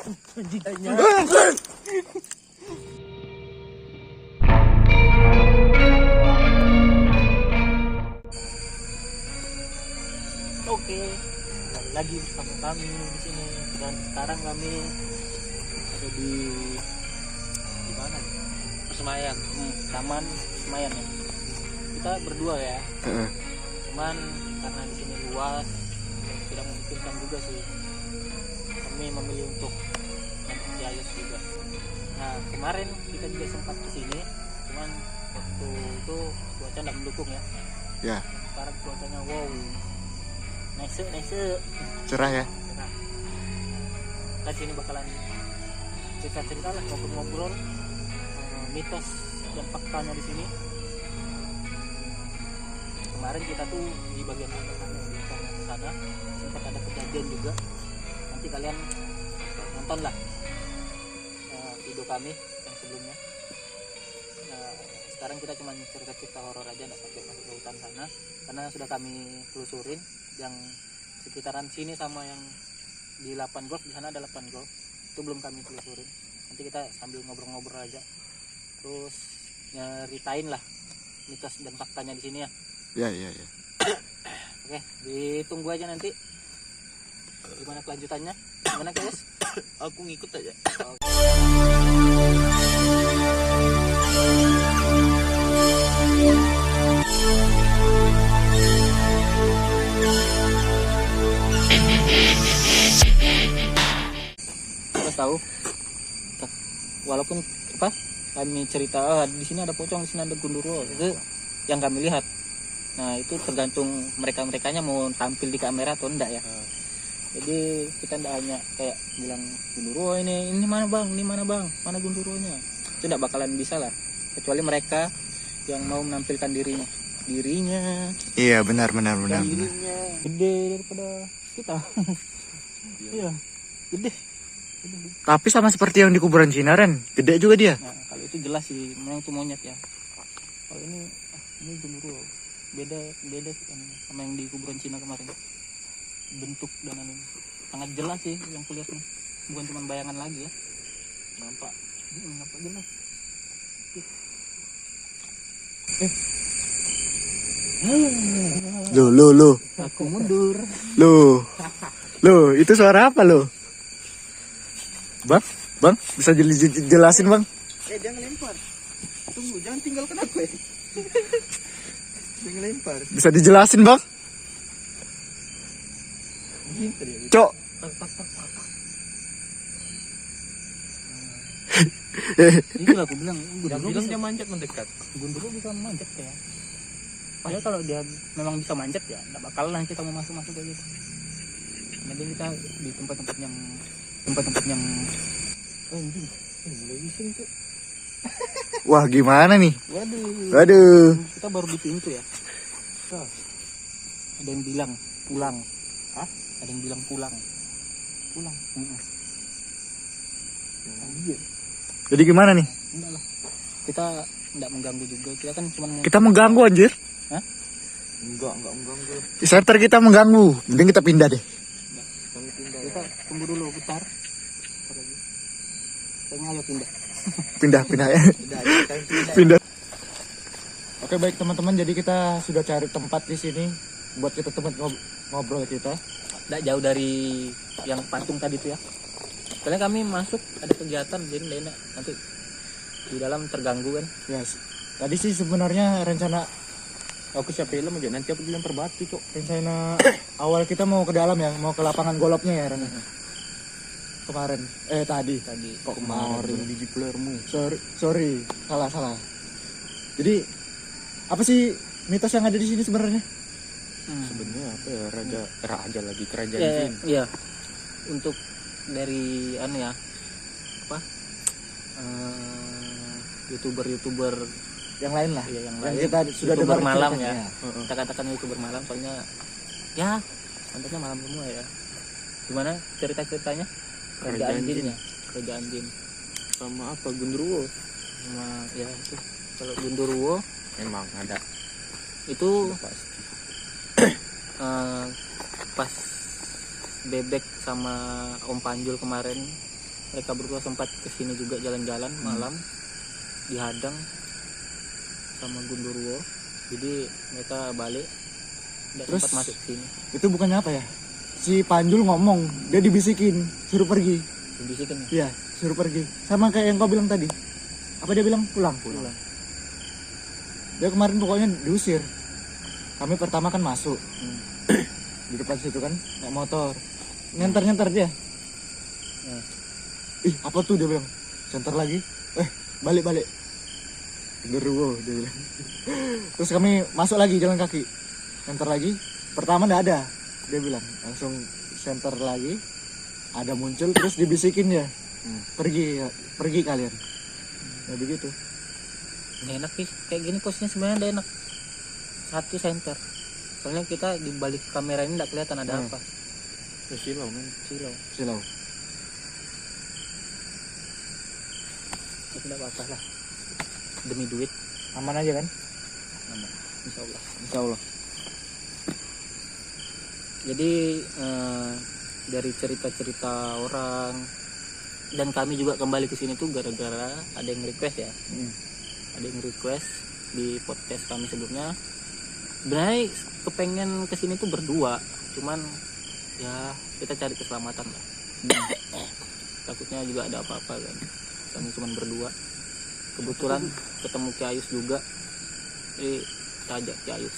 Oke, kembali lagi bersama kami di sini dan sekarang kami ada di mana? Semayang, Taman Semayang ya. Kita berdua ya. Cuman karena di sini luas, tidak memungkinkan juga sih. Kami memilih untuk nonton di Ayos juga. Nah kemarin kita juga sempat ke sini, cuman waktu itu cuaca tidak mendukung ya. Ya. Sekarang cuacanya wow, nice. Cerah ya. Nah, kita sini bakalan cerita-cerita lah, ngobrol-ngobrol mitos dan faktanya di sini. Kemarin kita tuh di bagian sana, di sana sempat ada kejadian juga. Nanti kalian nonton lah video kami yang sebelumnya. Sekarang kita cuma cerita-cerita horor aja, nggak sampai masuk ke hutan sana, karena sudah kami telusurin yang sekitaran sini sama yang di Lapan Golf. Di sana ada Lapan Golf, itu belum kami telusurin. Nanti kita sambil ngobrol-ngobrol aja, terus nyeritain lah mitos dan faktanya di sini ya. Ya. Oke, ditunggu aja nanti gimana kelanjutannya. Gimana guys? Aku ngikut aja. Kita tahu, walaupun apa kami cerita di sini ada pocong, di sini ada gundurwo, itu yang kami lihat. Nah itu tergantung mereka-merekanya mau tampil di kamera atau enggak ya. Jadi kita tidak hanya kayak bilang gundurwo ini mana bang, mana gundurwonya. Itu tidak bakalan bisa lah, kecuali mereka yang mau menampilkan dirinya. Iya benar. Dirinya gede daripada kita. Iya, gede. Tapi sama seperti yang di kuburan Cina, Ren. Gede juga dia. Nah kalau itu jelas sih, memang itu monyet ya. Kalau ini gundurwo. Beda sama yang di kuburan Cina kemarin. Bentuk dan sangat jelas sih yang kulihat nih, bukan cuma bayangan lagi ya, nampak jelas. Lo. Aku mundur. Lo, itu suara apa lo? Bang, bisa jelasin bang? Jangan lempar. Tunggu, jangan tinggalkan aku ya. Jangan lempar. Bisa dijelasin bang? Cok. Itu aku bilang, Dia manjat mendekat. gundurwo bisa manjat ya. Padahal kalau dia memang bisa manjat ya, nggak bakal lah kita mau masuk kayak gitu. Jadi kita di tempat-tempat yang mulai bising tuh. Wah gimana nih? Waduh. Kita baru di pintu ya. Ada yang bilang pulang. Ada yang bilang pulang. Iya. Jadi gimana nih? Enggak lah. Kita enggak mengganggu juga. Kita kan cuma Kita mengganggu anjir. Hah? Enggak mengganggu. Di center kita mengganggu. Mending kita pindah deh. Kami pindah. Kita tunggu dulu bentar. Kayaknya ayo pindah. Pindah ya. Pindah. Oke baik teman-teman, jadi kita sudah cari tempat di sini buat kita tempat ngobrol kita. Enggak jauh dari yang patung tadi tuh ya. Soalnya kami masuk ada kegiatan, jadi enak nanti di dalam terganggu kan. Yes. Tadi sih sebenarnya rencana Aku siap film aja, nanti aku dilempar batu, Cok. rencana awal kita mau ke dalam ya, mau ke lapangan golopnya ya Ren. Kemarin tadi Kok Kemarin biji pelermu. sorry salah. Jadi apa sih mitos yang ada di sini sebenarnya? Sebenarnya apa ya, raja lagi kerajaan Ya, jin. iya. Untuk dari youtuber Yang lain lah. ya, yang Yang lain kita sudah YouTuber dengar malam ceritanya. ya. Kita katakan youtuber malam soalnya ya kontennya malam semua ya. Gimana cerita-ceritanya? Kerajaan jin. Sama apa, gundurwo? Sama ya itu. Kalau gundurwo Emang ada. itu Pasti. pas Bebek sama Om Panjul kemarin mereka berdua sempat kesini juga jalan-jalan malam, dihadang sama Gundurwo, jadi mereka balik, nggak Terus? sempat masuk sini. Itu bukannya apa ya? Si Panjul ngomong, dia dibisikin, suruh pergi. Dibisikin ya? Iya, suruh pergi. Sama kayak yang kau bilang tadi. Apa dia bilang? Pulang. Pulang. Dia kemarin pokoknya diusir. Kami pertama kan masuk. Di depan situ kan, naik motor. Nyentar dia. Nah, Ih, apa tuh dia bilang? Center lagi. Balik. Genderuwo dia bilang. Terus kami masuk lagi jalan kaki. Center lagi. Pertama nggak ada. Dia bilang langsung center lagi. Ada muncul terus dibisikin ya. Pergi kalian. Ya begitu. enak sih kayak gini posisinya sebenarnya udah enak. Satu center. Soalnya kita di balik kamera ini nggak kelihatan ada apa. Silau men. Silau. Tapi nggak apa-apa lah. Demi duit, Aman aja kan? aman. Insya Allah. Insya Allah. Jadi dari cerita-cerita orang dan kami juga kembali ke sini tuh gara-gara ada yang request ya. Ada yang request di podcast kami sebelumnya. Sebenarnya kepengen kesini tuh berdua, cuman ya kita cari keselamatan lah. Takutnya juga ada apa-apa kan. Kami cuma berdua. Kebetulan ketemu Ki Ayus juga. Jadi kita ajak Ki Ayus.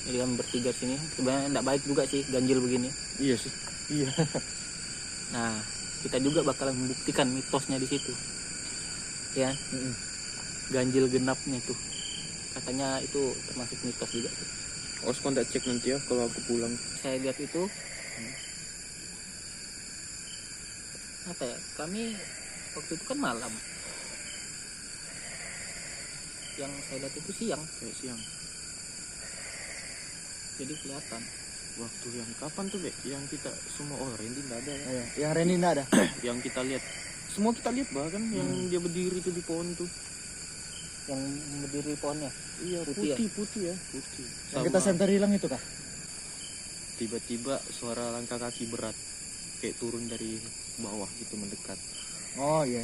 Jadi kami bertiga sini. Sebenarnya tidak baik juga sih ganjil begini. Iya sih. Iya. Nah, kita juga bakalan membuktikan mitosnya di situ. Ya, ganjil genapnya tuh. Katanya itu termasuk mitos juga sih. Os kontak cek nanti ya kalau aku pulang. Saya lihat itu apa ya? Kami waktu itu kan malam. Yang saya lihat itu siang, Kayak siang. jadi kelihatan. Waktu yang kapan tuh, Bek? Yang kita semua Randy enggak ada ya. Yang Reni nggak ada. Yang kita lihat. Semua kita lihat bahkan yang dia berdiri tuh di pohon tuh. Yang berdiri pohonnya. Iya, Putih ya? putih ya. Putih. Yang kita center hilang itu kah? Tiba-tiba suara langkah kaki berat kayak turun dari bawah gitu mendekat. Oh iya.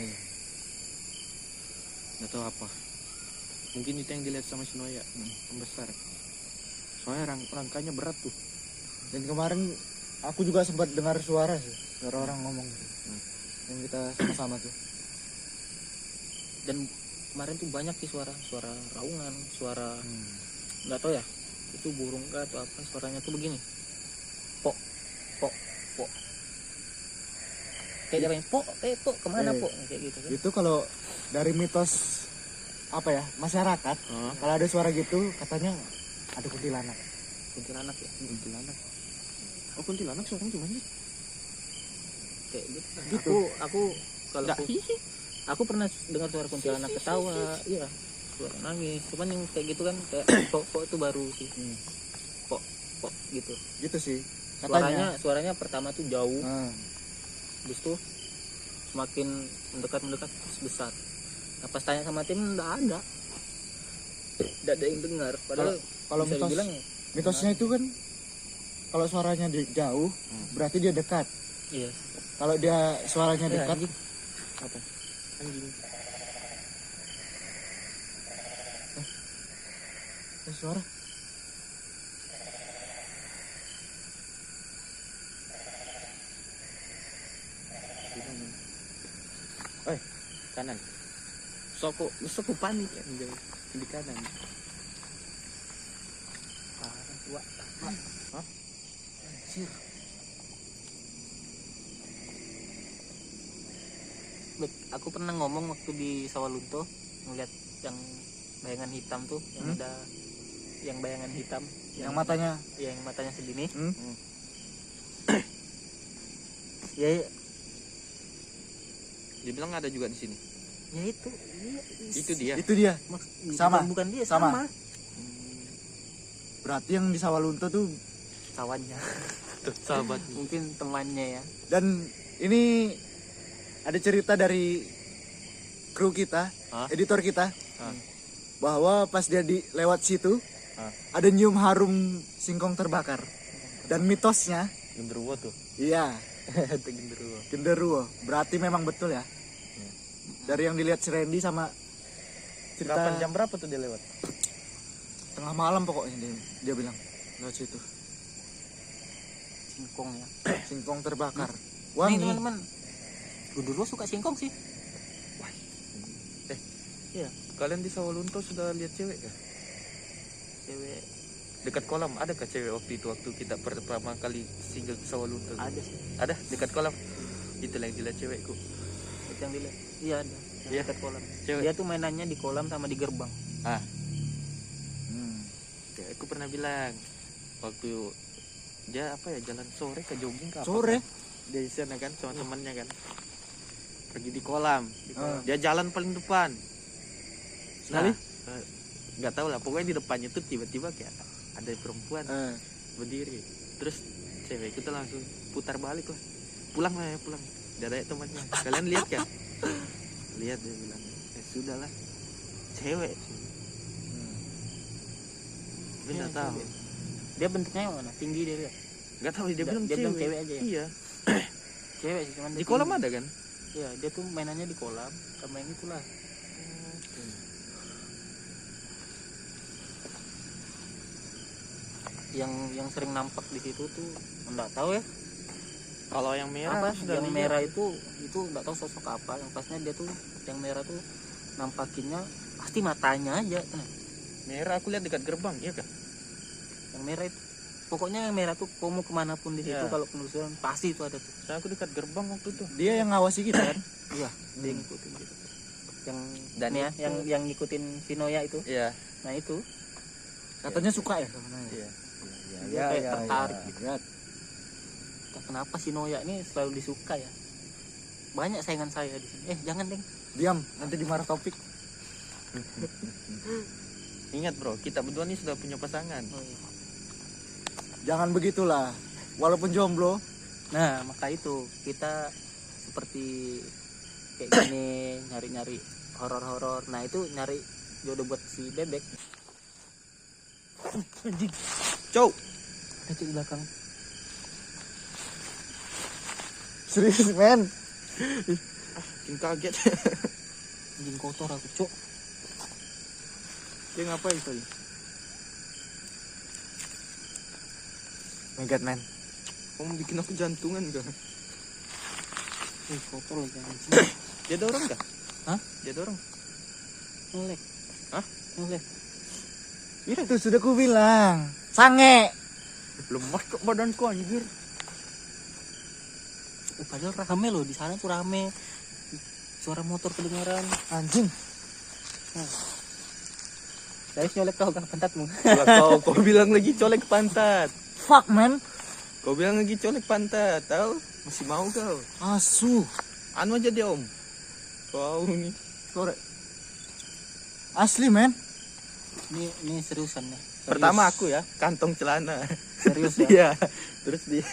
Nggak tahu apa. Mungkin itu yang dilihat sama si Noya, yang besar. Soalnya rangkanya berat tuh. Dan kemarin aku juga sempat dengar suara sih, suara orang ngomong gitu. Yang kita sama-sama tuh. Dan kemarin tuh banyak sih suara raungan, suara nggak tahu ya. Itu burung kah atau apa? Suaranya tuh begini. Pok. Kayak dia main pok, kemana pok? Kayak gitu kan. Itu kalau dari mitos apa ya masyarakat, kalau ada suara gitu katanya ada kuntilanak. Kuntilanak ya. Kuntilanak. Oh, kuntilanak suaranya gimana sih? Kayak gitu. Gitu. Aku kalau aku pernah dengar suara kuntilanak ketawa, iya. Suara nangis. Cuman yang kayak gitu kan kayak pok itu baru sih. Pok gitu. Gitu sih katanya. Suaranya pertama tuh jauh. Hmm. Habis itu semakin mendekat terus besar. Nah, pas tanya sama tim enggak ada yang dengar. Padahal Kalau bisa dibilang mitosnya itu kan kalau suaranya jauh berarti dia dekat. iya. Kalau dia suaranya Ya, dekat anjing. Apa? Anjing. suara Kanan. Soko panik ya di kanan. Tua. Hah? Anjir. Bet, aku pernah ngomong waktu di Sawalunto ngeliat yang bayangan hitam tuh, yang ada yang bayangan hitam yang matanya yang matanya segini. Hmm? Ya, Dia bilang ada juga di sini. ya itu. Iya, Itu dia. itu dia. Sama. Bukan dia, Sama. sama. Berarti yang di Sawalunto tuh. Kawannya. Sahabat. Mungkin temannya ya. Dan ini ada cerita dari kru kita, editor kita, bahwa pas dia lewat situ ada nyium harum singkong terbakar. Dan mitosnya, Genderuwo tuh. iya, Itu genderuwo. genderuwo. Berarti memang betul ya. Dari yang dilihat si Randy sama cerita Jam berapa tuh dia lewat? tengah malam pokoknya dia bilang lewat situ. Singkong ya. Singkong terbakar. Nih Wangi. teman-teman, Gundurwo suka singkong sih. Iya. Kalian di Sawalunto sudah lihat cewek ya? Cewek Dekat kolam ada kah cewek waktu itu waktu kita pertama kali singgah ke Sawalunto? ada sih. Ada dekat kolam. Itulah yang dilihat cewekku. Itu yang dilihat. Iya ada. Yang Iya. dekat kolam. Cewek. Dia tuh mainannya di kolam sama di gerbang. Ah, Hmm. aku pernah bilang waktu dia apa ya jalan sore ke jogging ke apa? Sore? Kan? Dia di sana kan sama temannya kan. Pergi di kolam. Ah. Dia jalan paling depan. Sekali? Nggak tahu lah. Pokoknya di depannya tuh tiba-tiba kayak ada perempuan berdiri. Terus cewek itu langsung putar balik lah. Pulang lah ya pulang. Dia ada temannya. Kalian lihat kan? Lihat dia bilang. Sudah lah. Cewek. Tapi nggak tahu. Dia bentuknya yang mana? Tinggi dia lihat. Nggak tahu dia bilang Dia bilang cewek. cewek aja ya? Iya. Cewek sih cuman Di dia kolam tinggi. ada kan? Iya, dia tuh mainannya di kolam sama yang itulah. Yang sering nampak di situ tuh enggak tahu ya. Kalau yang merah Apa? aku sudah Yang lihat. merah itu enggak tahu sosok apa. Yang pasnya dia tuh yang merah tuh nampakinnya pasti matanya aja. Nah, Merah aku lihat dekat gerbang, iya kan? yang merah itu pokoknya yang merah tuh kamu kemanapun di situ Iya. kalau penelusuran pasti itu ada tuh. Saya aku dekat gerbang waktu itu. Dia yang ngawasi kita kan? Iya, dia ngikutin gitu. Yang Dan ini ya, itu- yang ngikutin Sinoya itu. Iya. Nah, itu Katanya suka ya sama Naya. Iya. Dia kayak tertarik gitu. Ya. Kenapa Sinoya ini selalu disuka ya? Banyak saingan saya di sini. Jangan, Deng. Diam, nanti dimarah topik. Ingat bro, kita berdua nih sudah punya pasangan. Oh, iya. Jangan begitulah. Walaupun jomblo, Nah, maka itu kita seperti kayak gini nyari-nyari horor-horor. Nah, itu nyari jodoh buat si bebek. Anjing, Cow. ada Cuk, di belakang. serius men. Bikin kaget. Anjing kotor aku, Cuk. Dia ngapain tadi? My God man. Kamu bikin aku jantungan gak? Kotor lagi anjing. Dia ada orang gak? Hah? Dia ada orang? Ngelek. Hah? Ngelek. Itu sudah ku bilang. Sange. Lemas kok badanku anjir. Padahal rame loh di sana tuh rame. Suara motor kedengaran. Anjing. Dari nyolek kau kan pantatmu. Kau bilang lagi colek pantat. Fuck man. Kau bilang lagi colek pantat, tahu? Masih mau kau? Asu. Anu aja dia om. Kau nih. Sore. Asli men. Ini seriusan nih. Serius. Pertama aku ya, kantong celana. Serius ya. Iya. Terus dia.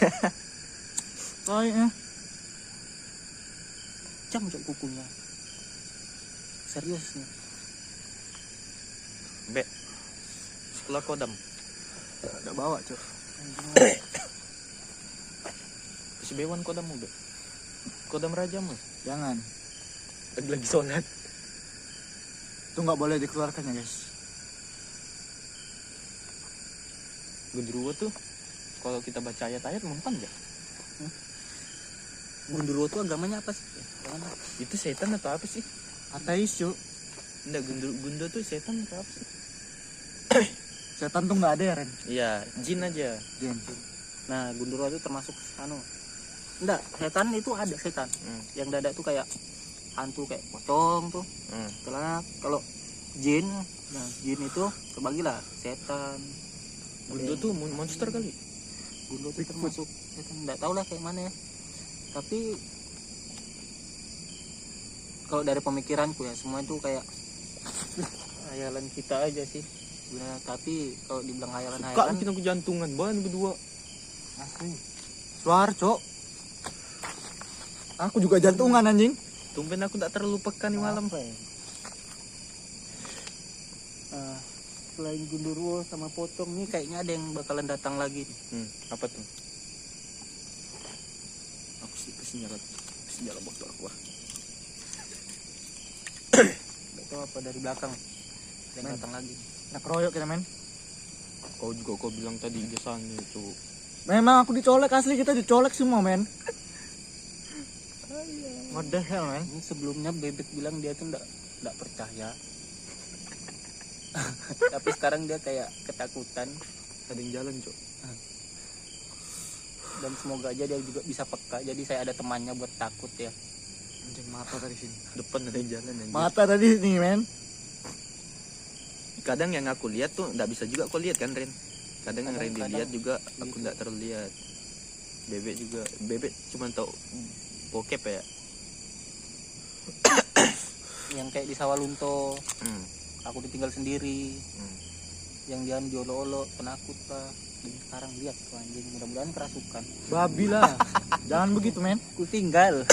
Soalnya Cam Cuk kukunya. Serius nih. Be. Sekolah kodam. udah bawa, Cuk. Si Bewan kodam be. Kodam rajamu. Jangan. Lagi sholat. Itu nggak boleh dikeluarkan ya, guys. Gundurwo tuh kalau kita baca ayat-ayat mempan gak? Gundurwo tuh agamanya apa sih? Jangan. Itu setan atau apa sih? Ateis, Cuk. Enggak, Gundurwo tuh setan atau apa sih? Setan tuh nggak ada ya, Ren? Iya, jin aja. Jin. Nah, Gundurwo itu termasuk anu. Enggak, setan itu ada setan. Yang dada tuh kayak hantu kayak pocong tuh. Setelah kalau jin, nah jin itu terbagilah setan. Gundurwo tuh monster kali. Gundurwo itu termasuk setan. Enggak tahu lah kayak mana ya. Tapi kalau dari pemikiranku ya semua itu kayak hayalan kita aja sih. Nah, tapi kalau dibilang Kak hayalan-hayalan bikin aku jantungan, bahan berdua. Asli. Suar, Cuk. Aku juga jantungan anjing. Tumben aku tak terlalu peka nih malam. Apa ya? Selain Gundurwo sama pocong nih kayaknya ada yang bakalan datang lagi nih. Apa tuh? Aku sih kesenjalan botol gua. Nggak tahu apa dari belakang. Yang Men. datang lagi. Nak keroyok kita men. Kau juga kau bilang tadi biasanya itu. Memang aku dicolek, asli kita dicolek semua men. What the hell men. Ini sebelumnya Bebek bilang dia tuh nggak percaya. Tapi sekarang dia kayak ketakutan. Ada yang jalan, Cok. Dan semoga aja dia juga bisa peka. Jadi saya ada temannya buat takut ya. Anjing mata dari sini. Depan ada yang jalan anjir. Mata tadi nih men. Kadang yang aku lihat tuh nggak bisa juga kau lihat kan, Ren. Kadang yang Ren Kadang-kadang dilihat juga aku gitu. nggak terlalu lihat. Bebek juga, Bebek cuma tahu bokep ya. Yang kayak di Sawalunto, Hmm. aku ditinggal sendiri. Hmm. Yang dia jolo-olo, penakut lah. Dan sekarang lihat tuh anjing, mudah-mudahan kerasukan. Babi lah. Jangan begitu men. Aku tinggal.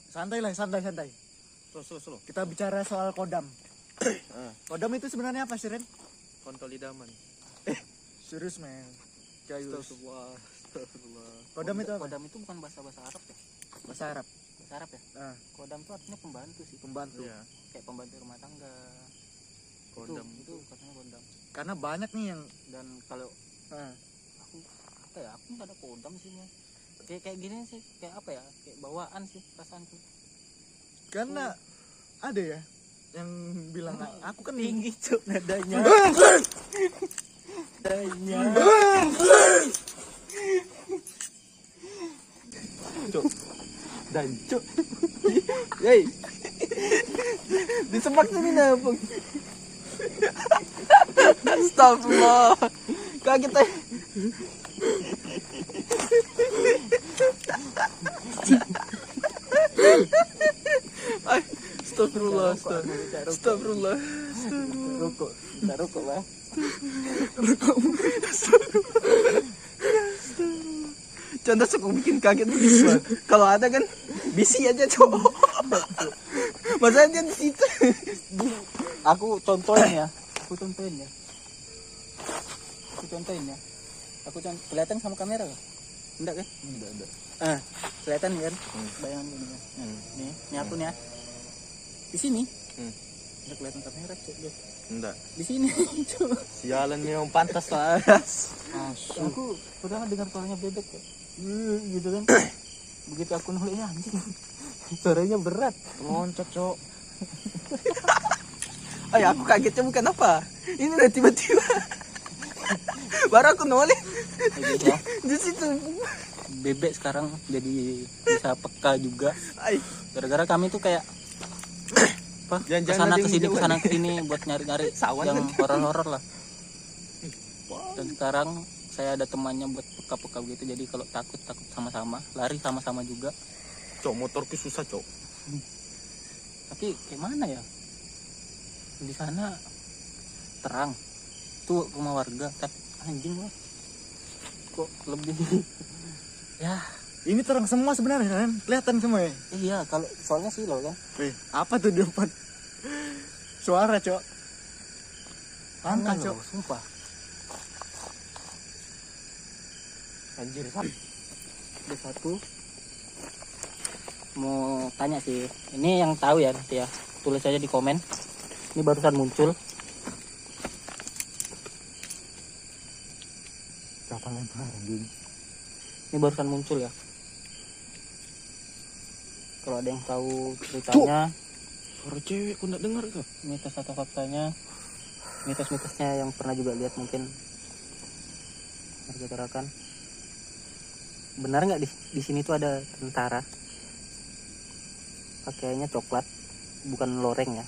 Santai lah, santai. Slow. Kita bicara soal kodam. Ah, Kodam itu sebenarnya apa sih Ren? kontol idaman. Serius men. Kayu. Astagfirullah. Kodam itu apa? Kodam itu bukan bahasa Arab ya? Bahasa Arab. Bahasa Arab ya? Nah, Kodam itu artinya pembantu sih. pembantu. Iya, Kayak pembantu rumah tangga. kodam. Itu katanya kodam. Karena banyak nih yang Dan kalau nah, aku apa ya, aku nggak ada kodam sih Mas. Kayak gini sih, kayak apa ya, kayak bawaan sih perasaanku. karena ada ya yang bilang aku kan Tinggi cuk nadanya. Nadanya. Dan Cok. Hei. Disemak sini nabung. Astagfirullah. Kaget ya. Ay, astagfirullah, astagfirullah. Rokok, kita rokok lah. Contoh suka bikin kaget begitu. Kalau ada kan bisi aja cowok. Masalahnya dia di situ. Aku contohin ya. Kelihatan sama kamera gak? Enggak kan? Enggak. Kelihatan kan? Bayangan gini kan. Nih aku nih ya. Di sini. Udah kelihatan kamera cuk dia. Enggak. Di sini cuk. Sialan memang pantas lah. Aku pernah dengar suaranya Bebek ya. Gitu kan. Begitu aku nolaknya anjing. Suaranya berat. loncat cok. Ay, aku kagetnya bukan apa. Ini udah tiba-tiba. Baru aku noleh Gitu ya. di situ. Bebek sekarang jadi bisa peka juga. Ay, Gara-gara kami tuh kayak apa? Jangan-jangan Kesana ada yang kesini jauh kesana lagi. kesini buat nyari-nyari Sawan yang kan? horor-horor lah. Dan sekarang saya ada temannya buat peka-peka gitu. Jadi kalau takut sama-sama, lari sama-sama juga. Cok, motorku susah, Cok. Tapi kayak mana ya? Di sana terang. Tuh rumah warga, tapi anjing lah. Kok lebih ya, Ini terang semua sebenarnya kan? Kelihatan semua ya. iya kalau soalnya sih loh kan. Wih, apa tuh di depan? Suara cok. Angka Aneh cok. loh, sumpah. Anjir, Ada satu mau tanya sih, ini yang tahu ya nanti ya, tulis aja di komen. Ini barusan muncul. Siapa lempar anjing? Ini barusan muncul ya. Kalau ada yang tahu ceritanya, suara cewek, aku enggak dengar kok. mitos atau faktanya, mitos-mitosnya yang pernah juga lihat mungkin harga terakan. Benar nggak di sini tuh ada tentara? Pakaiannya coklat, bukan loreng ya.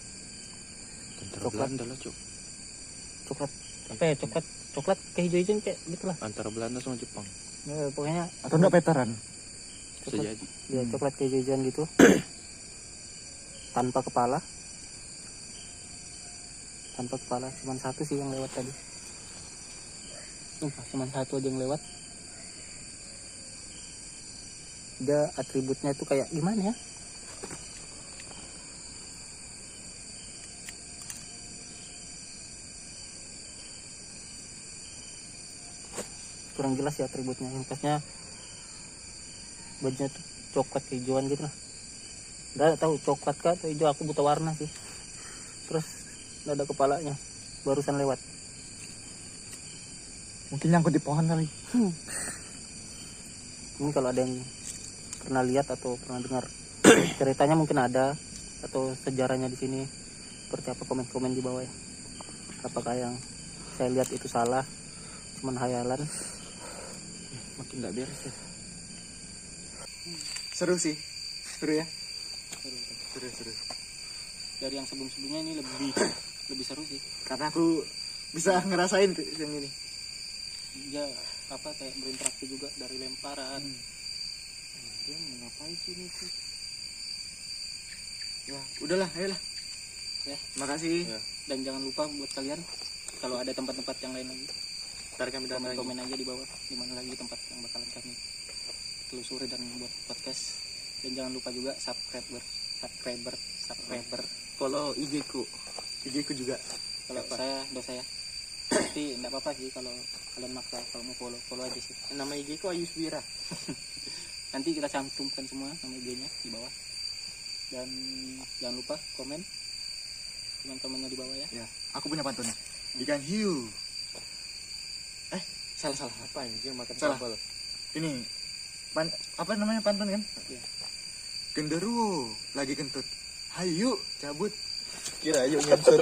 Tentara Coklat. Belanda lah, Cok. Coklat apa ya? Coklat kayak hijau-hijau kayak gitulah. Antara Belanda sama Jepang. Ya, pokoknya Atau enggak veteran? Bisa Coklat. jadi. ya coklat kayak hijau-hijauan gitu. Tanpa kepala. Cuman satu sih yang lewat tadi. Cuman satu aja yang lewat. Dia atributnya tuh kayak gimana ya? Kurang jelas ya atributnya. Yang pasnya bajunya tuh coklat hijauan gitu lah. Nggak tahu coklat kah atau hijau, aku buta warna sih. Terus nggak ada kepalanya, barusan lewat. Mungkin nyangkut di pohon kali. Mungkin kalau ada yang pernah lihat atau pernah dengar ceritanya mungkin ada, atau sejarahnya di sini seperti apa, komen-komen di bawah ya. Apakah yang saya lihat itu salah, cuman hayalan? Makin nggak beres ya. Seru sih. Seru ya. Seru. Dari yang sebelum-sebelumnya ini lebih seru sih. Karena aku bisa ngerasain tuh yang ini. Dia apa kayak berinteraksi juga dari lemparan. Dia mau ngapain sih ini tuh? Ya, udahlah, ayolah. Ya. Makasih. Ya. Dan jangan lupa buat kalian kalau ada tempat-tempat yang lain lagi, Ntar kami datang lagi. komen aja di bawah di mana lagi tempat yang bakalan kami telusuri dan buat podcast. Dan jangan lupa juga subscriber. Follow IG ku. IG ku juga. Kalau Siapa? saya dosa ya. Tapi enggak apa-apa sih kalau kalian maksa, kalau mau follow aja sih. Nama IG ku Ayus Wira. Nanti kita cantumkan semua nama IG-nya di bawah. Dan jangan lupa komennya di bawah ya. Ya, aku punya pantunnya. Ikan hiu. Salah. Apa anjing makan Salah. sambal? Ini apa namanya pantun kan? Iya. Genderuwo lagi kentut. Hayu cabut. Kira ayo nyensut.